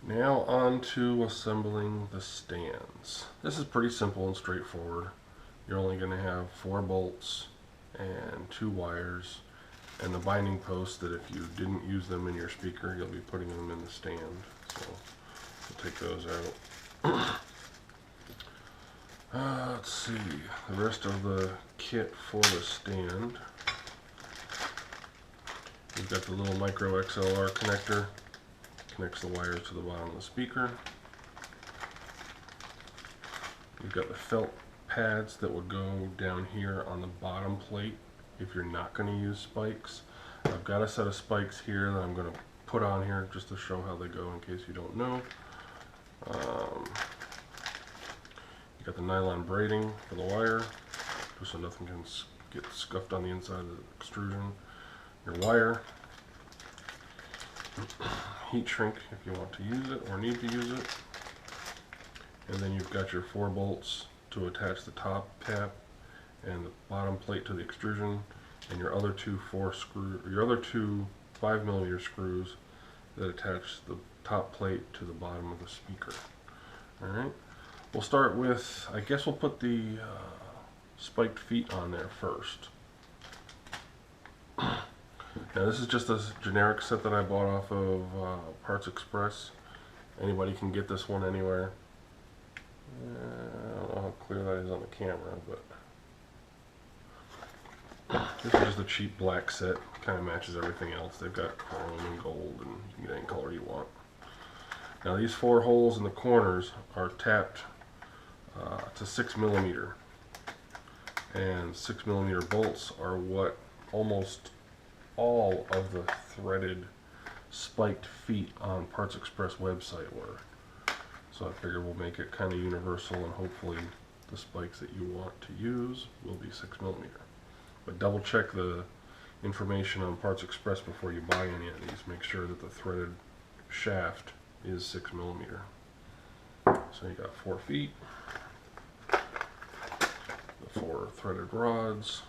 Now on to assembling the stands. This is pretty simple and straightforward. You're only going to have 4 bolts and 2 wires and the binding posts that if you didn't use them in your speaker, you'll be putting them in the stand. So we'll take those out. Let's see, the rest of the kit for the stand. You've got the little micro XLR connector. Connects the wires to the bottom of the speaker. You've got the felt pads that would go down here on the bottom plate if you're not going to use spikes. I've got a set of spikes here that I'm going to put on here just to show how they go in case you don't know. You got the nylon braiding for the wire just so nothing can get scuffed on the inside of the extrusion. Your wire. Heat shrink if you want to use it or need to use it, and then you've got your 4 bolts to attach the top cap and the bottom plate to the extrusion, and your other two 5mm screws that attach the top plate to the bottom of the speaker. All right, we'll start with, I guess we'll put the spiked feet on there first. Now this is just a generic set that I bought off of Parts Express. Anybody can get this one anywhere. I don't know how clear that is on the camera, but this is just a cheap black set. Kind of matches everything else. They've got chrome and gold, and you can get any color you want. Now these 4 holes in the corners are tapped to 6mm, and 6mm bolts are what almost all of the threaded spiked feet on Parts Express website were. So I figured we'll make it kind of universal, and hopefully the spikes that you want to use will be 6mm. But double check the information on Parts Express before you buy any of these. Make sure that the threaded shaft is 6mm. So you got 4 feet, the 4 threaded rods,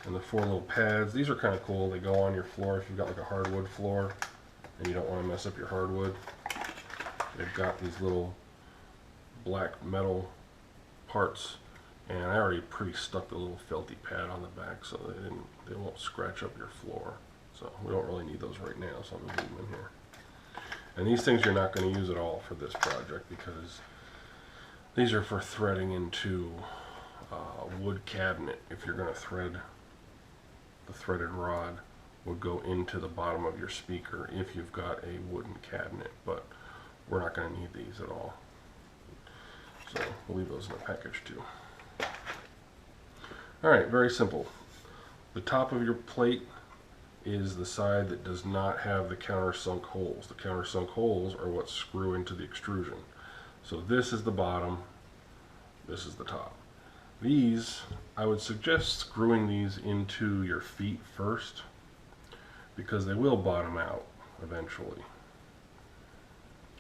and the 4 little pads. These are kind of cool. They go on your floor if you've got like a hardwood floor and you don't want to mess up your hardwood. They've got these little black metal parts, and I already pre-stuck the little felty pad on the back so they won't scratch up your floor. So we don't really need those right now, so I'm going to leave them in here. And these things you're not going to use at all for this project because these are for threading into a wood cabinet. If you're going to thread, the threaded rod would go into the bottom of your speaker if you've got a wooden cabinet, but we're not going to need these at all. So we'll leave those in the package too. Alright, very simple. The top of your plate is the side that does not have the countersunk holes. The countersunk holes are what screw into the extrusion. So this is the bottom, this is the top. These, I would suggest screwing these into your feet first because they will bottom out eventually.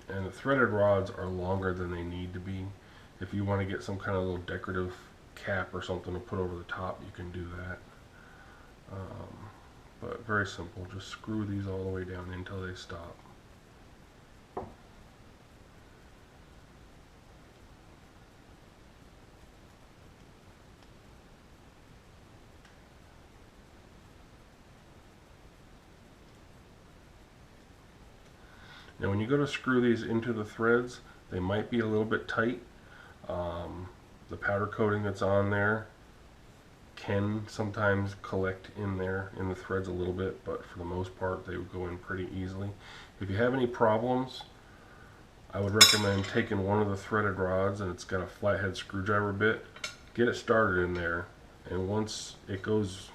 And the threaded rods are longer than they need to be. If you want to get some kind of little decorative cap or something to put over the top, you can do that. But very simple, just screw these all the way down until they stop. Now when you go to screw these into the threads, they might be a little bit tight. The powder coating that's on there can sometimes collect in there in the threads a little bit, but for the most part they would go in pretty easily. If you have any problems, I would recommend taking one of the threaded rods, and it's got a flathead screwdriver bit, get it started in there, and once it goes,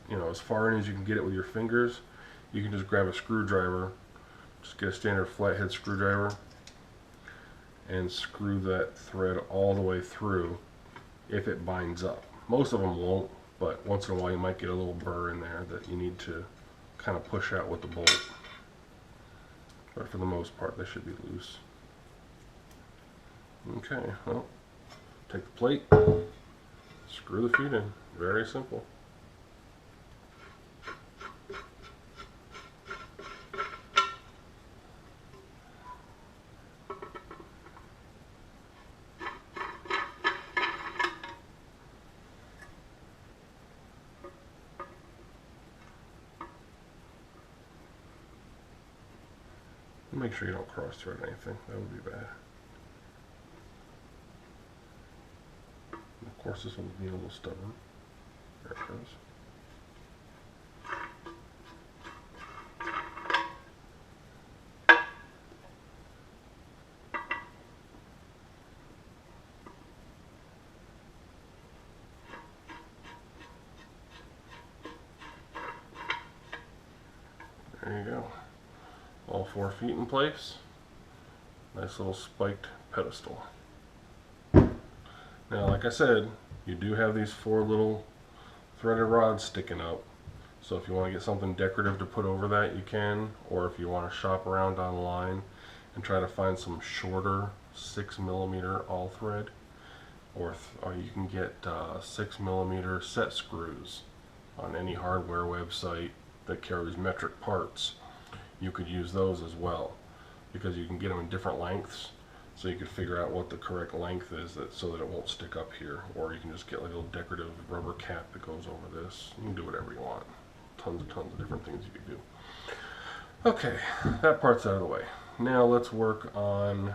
you know, as far in as you can get it with your fingers, you can just grab a screwdriver, just get a standard flathead screwdriver and screw that thread all the way through if it binds up. Most of them won't, but once in a while you might get a little burr in there that you need to kind of push out with the bolt. But for the most part they should be loose. Okay, well, take the plate, screw the feet in. Very simple. Make sure you don't cross thread anything, that would be bad. And of course this one will be a little stubborn. There it goes. There you go. All 4 feet in place. Nice little spiked pedestal. Now, like I said, you do have these 4 little threaded rods sticking up. So if you want to get something decorative to put over that, you can. Or if you want to shop around online and try to find some shorter 6mm all thread, or you can get 6mm set screws on any hardware website that carries metric parts. You could use those as well, because you can get them in different lengths, so you can figure out what the correct length is, so that it won't stick up here. Or you can just get like a little decorative rubber cap that goes over this. You can do whatever you want. Tons of different things you can do. Okay, that part's out of the way. Now let's work on,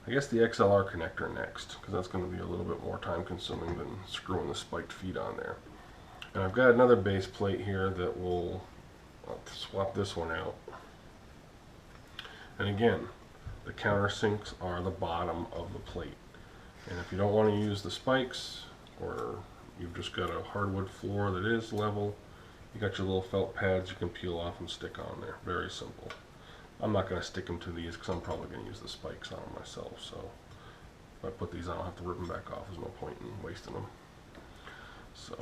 I guess, the XLR connector next, because that's going to be a little bit more time consuming than screwing the spiked feet on there. And I've got another base plate here that will, I'll swap this one out. And again, the countersinks are the bottom of the plate. And if you don't want to use the spikes, or you've just got a hardwood floor that is level, you got your little felt pads you can peel off and stick on there. Very simple. I'm not going to stick them to these because I'm probably going to use the spikes on them myself. So if I put these on, I'll have to rip them back off. There's no point in wasting them. So,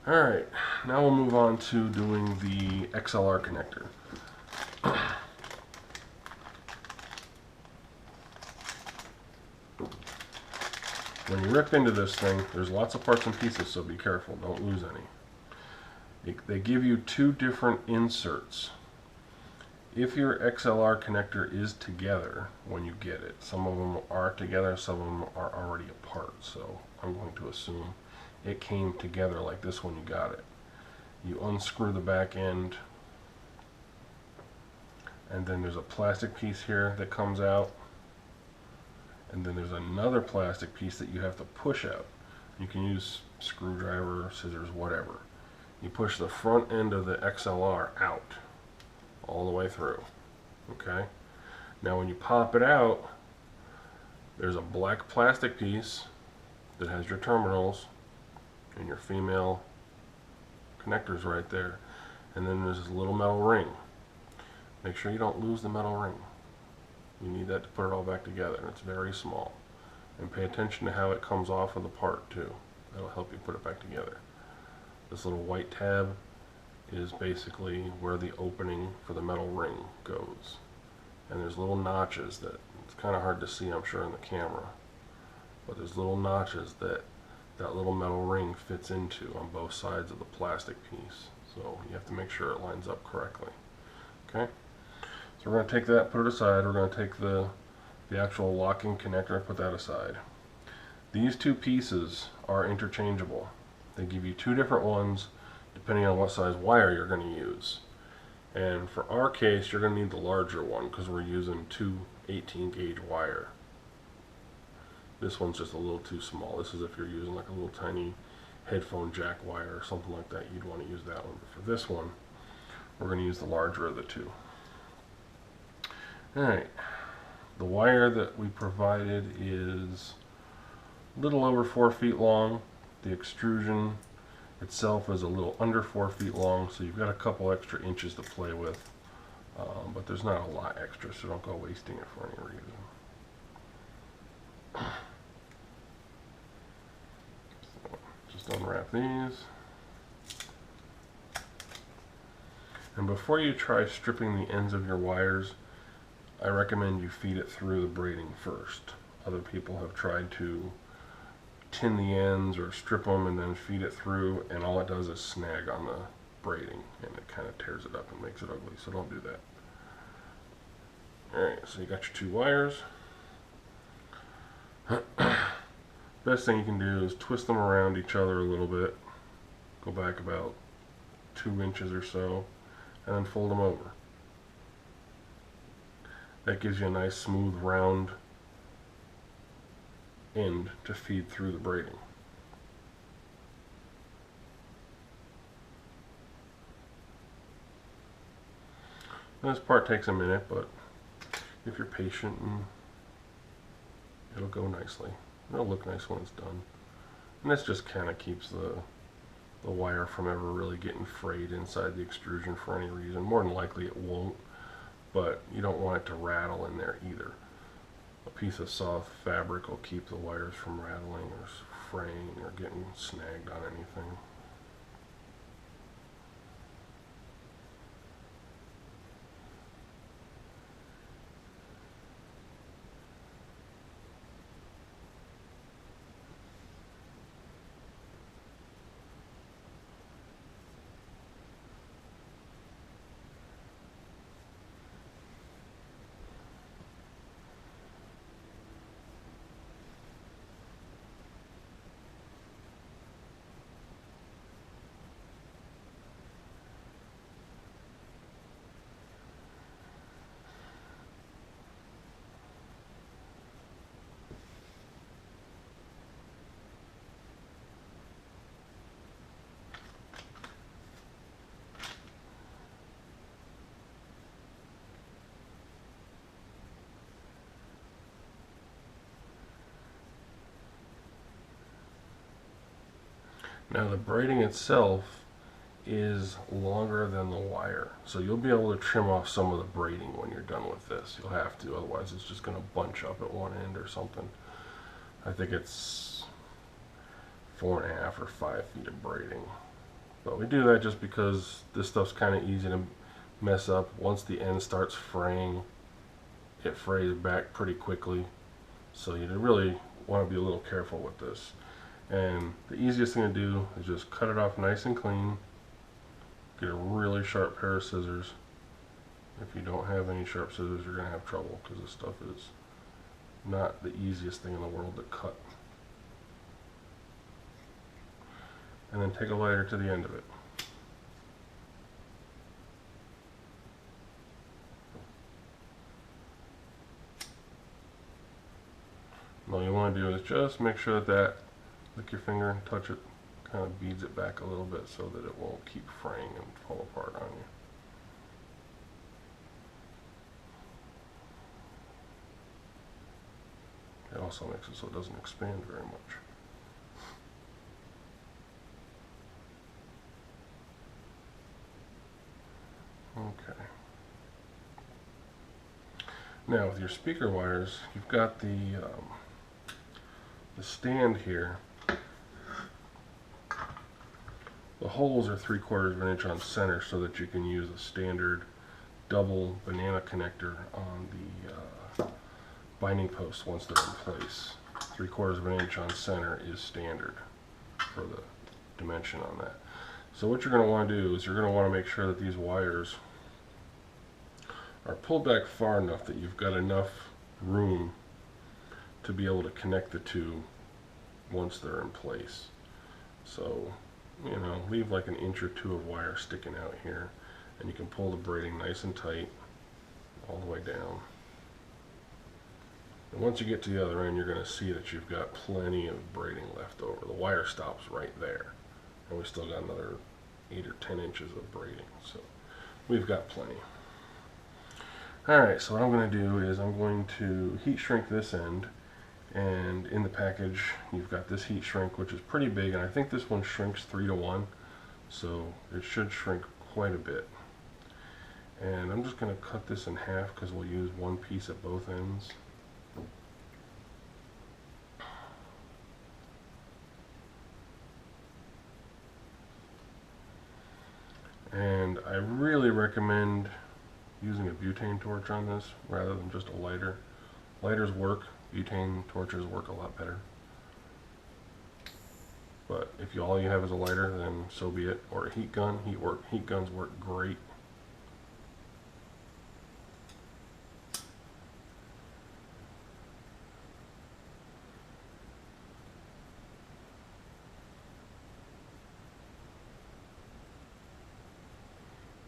alright, now we'll move on to doing the XLR connector. When you rip into this thing, there's lots of parts and pieces, so be careful, don't lose any. They give you 2 different inserts. If your XLR connector is together when you get it, some of them are together, some of them are already apart, so I'm going to assume it came together like this when you got it. You unscrew the back end, and then there's a plastic piece here that comes out, and then there's another plastic piece that you have to push out. You can use screwdriver, scissors, whatever. You push the front end of the XLR out all the way through. Okay? Now when you pop it out, there's a black plastic piece that has your terminals and your female connectors right there. And then there's this little metal ring. Make sure you don't lose the metal ring. You need that to put it all back together, and it's very small. And pay attention to how it comes off of the part too. That'll help you put it back together. This little white tab is basically where the opening for the metal ring goes. And there's little notches that, it's kind of hard to see, I'm sure, in the camera. But there's little notches that little metal ring fits into on both sides of the plastic piece. So you have to make sure it lines up correctly. Okay? So we're going to take that, put it aside. We're going to take the actual locking connector and put that aside. These 2 pieces are interchangeable. They give you 2 different ones depending on what size wire you're going to use. And for our case, you're going to need the larger one because we're using 2 18-gauge wire. This one's just a little too small. This is if you're using like a little tiny headphone jack wire or something like that, you'd want to use that one. But for this one, we're going to use the larger of the 2. Alright, the wire that we provided is a little over 4 feet long. The extrusion itself is a little under 4 feet long, so you've got a couple extra inches to play with. But there's not a lot extra, so don't go wasting it for any reason. So just unwrap these. And before you try stripping the ends of your wires, I recommend you feed it through the braiding first. Other people have tried to tin the ends or strip them and then feed it through, and all it does is snag on the braiding and it kind of tears it up and makes it ugly, so don't do that. Alright, so you got your 2 wires. Best thing you can do is twist them around each other a little bit, go back about 2 inches or so, and then fold them over. That gives you a nice smooth round end to feed through the braiding. This part takes a minute, but if you're patient, it'll go nicely. It'll look nice when it's done. And this just kind of keeps the wire from ever really getting frayed inside the extrusion for any reason. More than likely it won't, but you don't want it to rattle in there either. A piece of soft fabric will keep the wires from rattling or fraying or getting snagged on anything. Now the braiding itself is longer than the wire, so you'll be able to trim off some of the braiding when you're done with this. You'll have to, otherwise it's just going to bunch up at one end or something. I think it's 4.5 or 5 feet of braiding, but we do that just because this stuff's kind of easy to mess up. Once the end starts fraying, it frays back pretty quickly, so you really want to be a little careful with this. And the easiest thing to do is just cut it off nice and clean. Get a really sharp pair of scissors. If you don't have any sharp scissors, you're going to have trouble because this stuff is not the easiest thing in the world to cut. And then take a lighter to the end of it. And all you want to do is just make sure that lick your finger and touch it, kind of beads it back a little bit so that it won't keep fraying and fall apart on you. It also makes it so it doesn't expand very much. Okay. Now with your speaker wires, you've got the stand here. The holes are 3/4 of an inch on center so that you can use a standard double banana connector on the binding posts once they're in place. 3/4 of an inch on center is standard for the dimension on that. So what you're going to want to do is you're going to want to make sure that these wires are pulled back far enough that you've got enough room to be able to connect the two once they're in place. So, you know, leave like 1 inch or 2 of wire sticking out here, and you can pull the braiding nice and tight all the way down. And once you get to the other end, you're going to see that you've got plenty of braiding left over. The wire stops right there, and we still got another 8 or 10 inches of braiding, so we've got plenty. Alright, so what I'm going to do is I'm going to heat shrink this end, and in the package you've got this heat shrink, which is pretty big, and I think this one shrinks 3:1, so it should shrink quite a bit. And I'm just going to cut this in half because we'll use one piece at both ends. And I really recommend using a butane torch on this rather than just a lighter. Lighters work, butane torches work a lot better. But if all you have is a lighter, then so be it. Or a heat gun. Heat guns work great.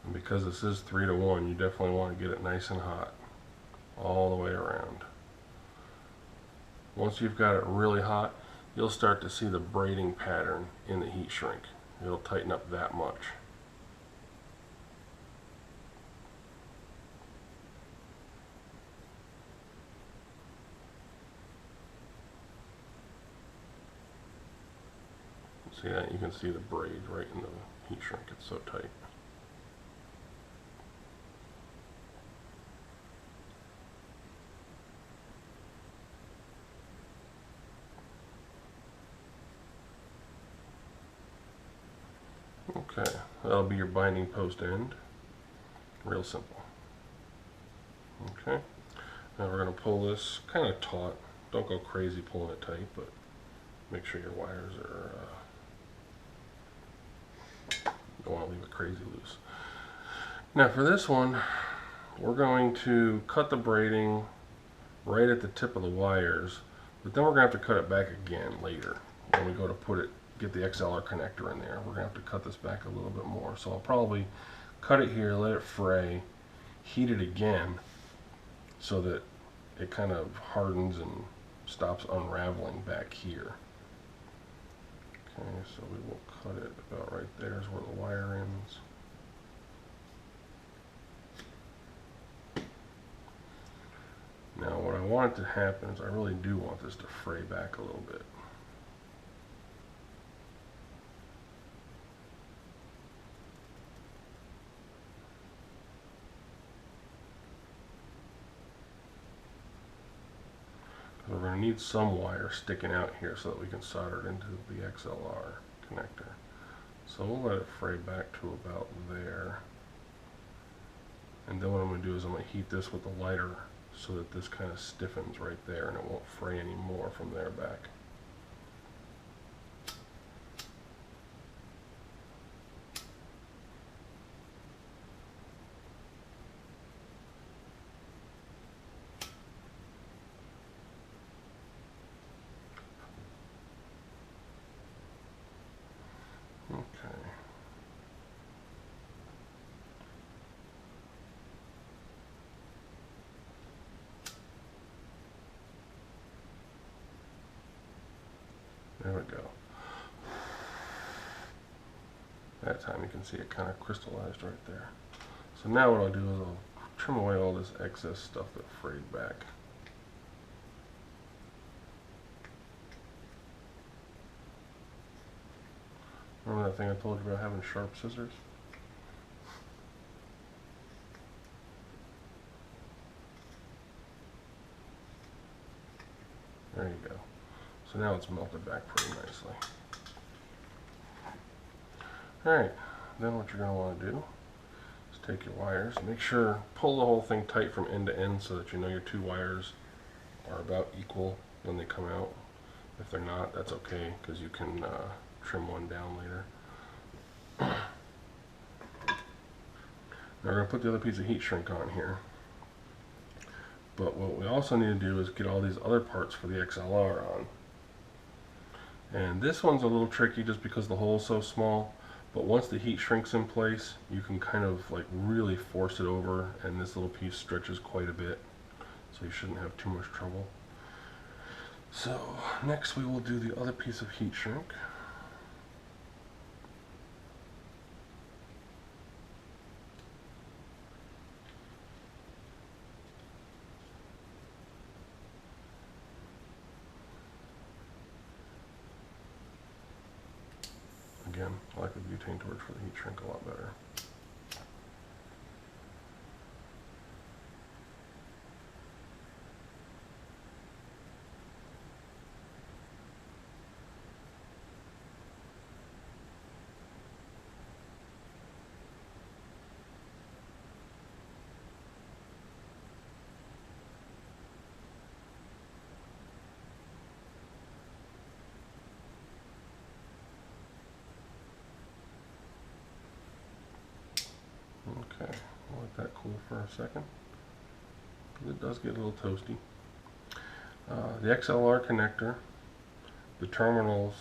And because this is 3:1, you definitely want to get it nice and hot. all the way around. Once you've got it really hot, you'll start to see the braiding pattern in the heat shrink. It'll tighten up that much. See that? You can see the braid right in the heat shrink. It's so tight. Okay, that'll be your binding post end. Real simple. Okay, now we're going to pull this kind of taut. Don't go crazy pulling it tight, but make sure your wires are, don't want to leave it crazy loose. Now for this one, we're going to cut the braiding right at the tip of the wires, but then we're going to have to cut it back again later when we go to put it, get the XLR connector in there. We're going to have to cut this back a little bit more. So I'll probably cut it here, let it fray, heat it again so that it kind of hardens and stops unraveling back here. Okay, so we will cut it about right there is where the wire ends. Now what I want to happen is I really do want this to fray back a little bit. We're going to need some wire sticking out here so that we can solder it into the XLR connector. So we'll let it fray back to about there. And then what I'm going to do is I'm going to heat this with a lighter so that this kind of stiffens right there and it won't fray anymore from there back. There we go. That time you can see it kind of crystallized right there. So now what I'll do is I'll trim away all this excess stuff that frayed back. Remember that thing I told you about having sharp scissors? There you go. So now it's melted back pretty nicely. Alright, then what you're going to want to do is take your wires, make sure, pull the whole thing tight from end to end so that you know your two wires are about equal when they come out. If they're not, that's okay, because you can trim one down later. Now we're going to put the other piece of heat shrink on here. But what we also need to do is get all these other parts for the XLR on. And this one's a little tricky just because the hole's so small, but once the heat shrink's in place, you can kind of like really force it over, and this little piece stretches quite a bit, so you shouldn't have too much trouble. So next we will do the other piece of heat shrink. Again, I like the butane torch for the heat shrink a lot better. Okay, I'll let that cool for a second. It does get a little toasty. The XLR connector, the terminals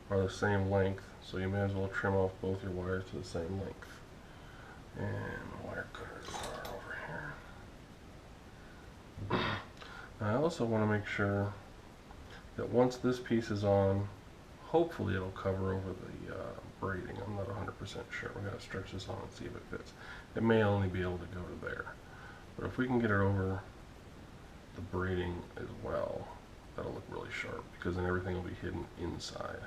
are the same length, so you may as well trim off both your wires to the same length. And my wire cutters are over here. I also want to make sure that once this piece is on, hopefully it'll cover over the braiding. I'm not 100% sure. We're going to stretch this on and see if it fits. It may only be able to go to there. But if we can get it over the braiding as well, that'll look really sharp, because then everything will be hidden inside.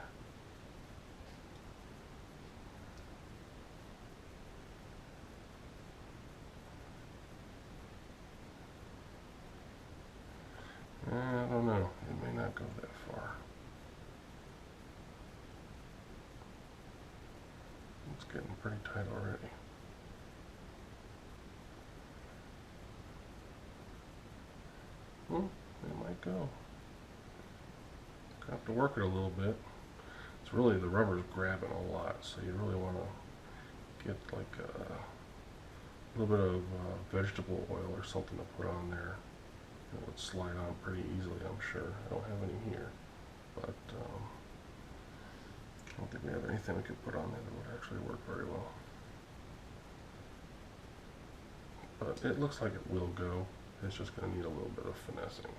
I don't know. It may not go that far. It's getting pretty tight already. It might go. Have to work it a little bit. It's really, the rubber's grabbing a lot, so you really want to get like a little bit of vegetable oil or something to put on there. It would slide on pretty easily, I'm sure. I don't have any here, but I don't think we have anything we could put on there that would actually work very well. But it looks like it will go. It's just going to need a little bit of finessing.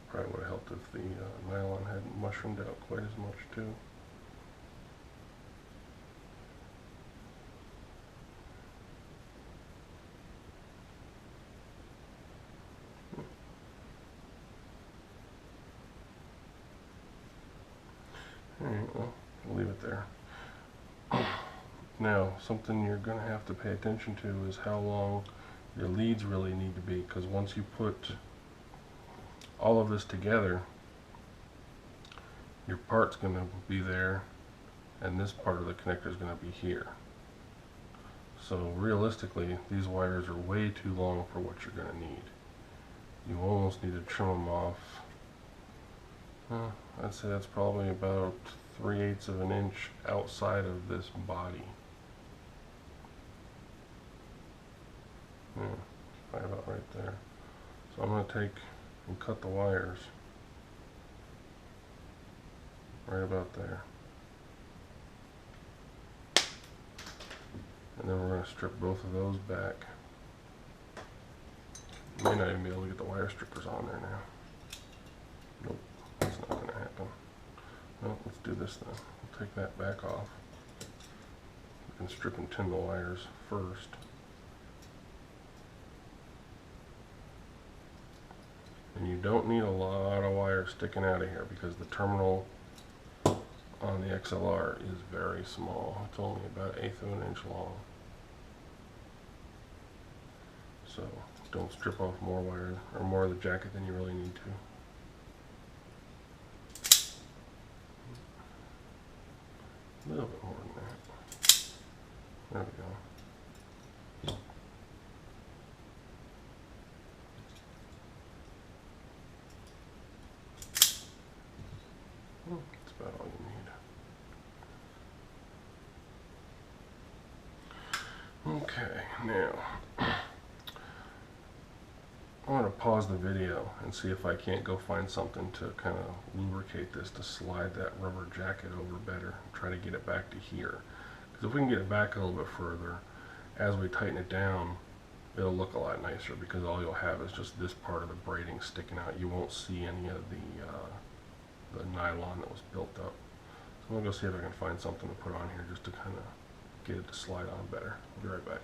Probably would have helped if the nylon hadn't mushroomed out quite as much too. Alright, well, we'll leave it there. Now, something you're going to have to pay attention to is how long your leads really need to be, because once you put all of this together, your part's going to be there, and this part of the connector is going to be here. So realistically, these wires are way too long for what you're going to need. You almost need to trim them off. I'd say that's probably about 3/8 of an inch outside of this body. Probably about right there. So I'm going to take and cut the wires right about there. And then we're going to strip both of those back. May not even be able to get the wire strippers on there now. Nope, that's not going to happen. Well, let's do this then. We'll take that back off. We can strip and tin the wires first. And you don't need a lot of wire sticking out of here, because the terminal on the XLR is very small. It's only about 1/8 of an inch long. So don't strip off more wire or more of the jacket than you really need to. A little bit more than that. There we go. That's about all you need. Okay, now I want to pause the video and see if I can't go find something to kind of lubricate this, to slide that rubber jacket over better and try to get it back to here. Because if we can get it back a little bit further, as we tighten it down, it'll look a lot nicer, because all you'll have is just this part of the braiding sticking out. You won't see any of the nylon that was built up. So I'm going to go see if I can find something to put on here just to kind of get it to slide on better. I'll be right back.